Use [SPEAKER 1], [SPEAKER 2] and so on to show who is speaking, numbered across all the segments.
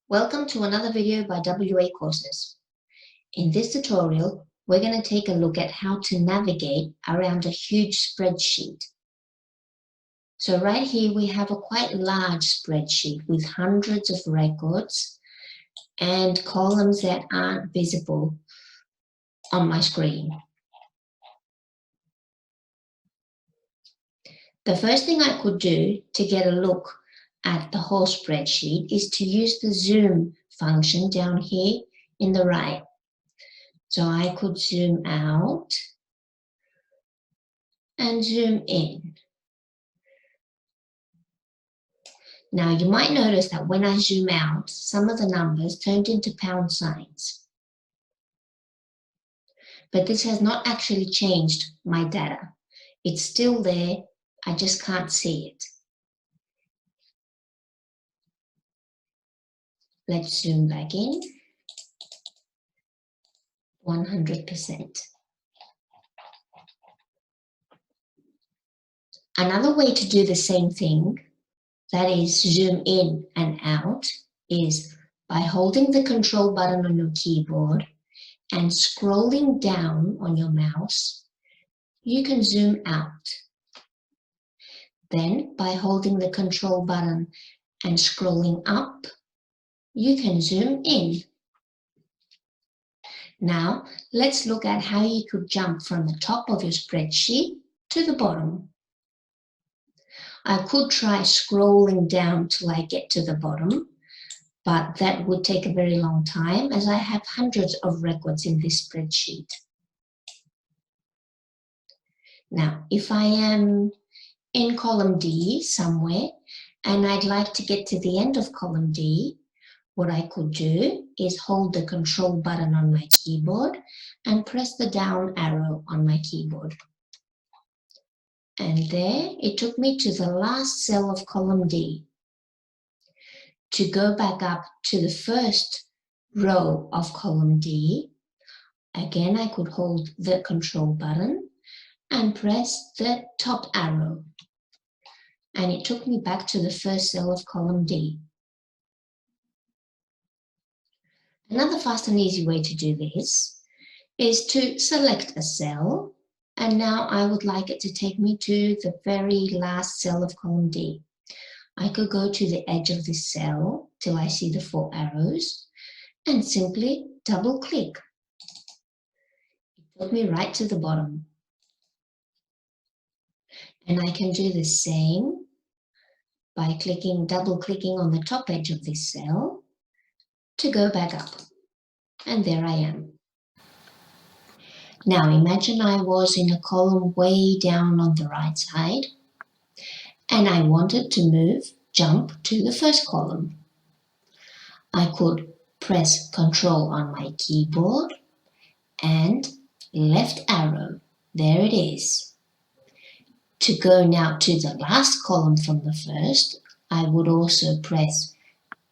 [SPEAKER 1] Welcome to another video by WA Courses. In this tutorial, we're going to take a look at how to navigate around a huge spreadsheet. So right here we have a quite large spreadsheet with hundreds of records and columns that aren't visible on my screen. The first thing I could do to get a look at the whole spreadsheet is to use the zoom function down here in the right. So I could zoom out and zoom in. Now you might notice that when I zoom out, some of the numbers turned into pound signs. But this has not actually changed my data. It's still there, I just can't see it. Let's zoom back in. 100%. Another way to do the same thing, that is zoom in and out, is by holding the control button on your keyboard and scrolling down on your mouse, you can zoom out. Then by holding the control button and scrolling up, you can zoom in. Now, let's look at how you could jump from the top of your spreadsheet to the bottom. I could try scrolling down till I get to the bottom, but that would take a very long time as I have hundreds of records in this spreadsheet. Now, if I am in column D somewhere and I'd like to get to the end of column D, what I could do is hold the control button on my keyboard and press the down arrow on my keyboard. And there, it took me to the last cell of column D. To go back up to the first row of column D, again I could hold the control button and press the top arrow. And it took me back to the first cell of column D. Another fast and easy way to do this is to select a cell, and now I would like it to take me to the very last cell of column D. I could go to the edge of this cell till I see the 4 arrows and simply double click. It took me right to the bottom. And I can do the same by double clicking on the top edge of this cell to go back up. And there I am. Now imagine I was in a column way down on the right side and I wanted to jump to the first column. I could press Control on my keyboard and left arrow. There it is. To go now to the last column from the first, I would also press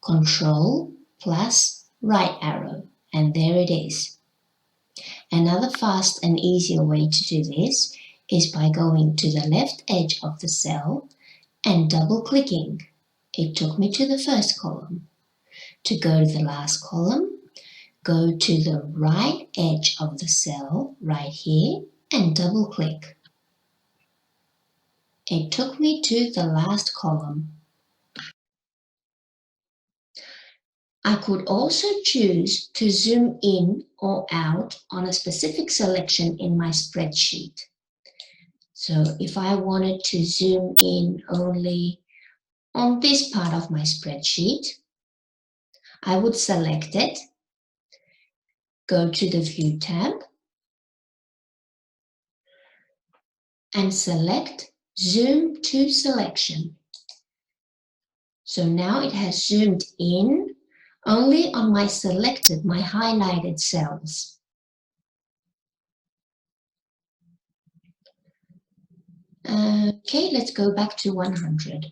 [SPEAKER 1] Control plus right arrow, and there it is. Another fast and easier way to do this is by going to the left edge of the cell and double clicking. It took me to the first column. To go to the last column, go to the right edge of the cell right here and double click. It took me to the last column. I could also choose to zoom in or out on a specific selection in my spreadsheet. So if I wanted to zoom in only on this part of my spreadsheet, I would select it, go to the View tab, and select Zoom to Selection. So now it has zoomed in only on my highlighted cells. Okay, let's go back to 100.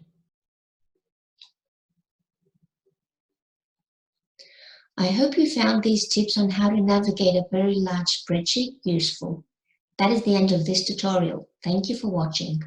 [SPEAKER 1] I hope you found these tips on how to navigate a very large spreadsheet useful. That is the end of this tutorial. Thank you for watching.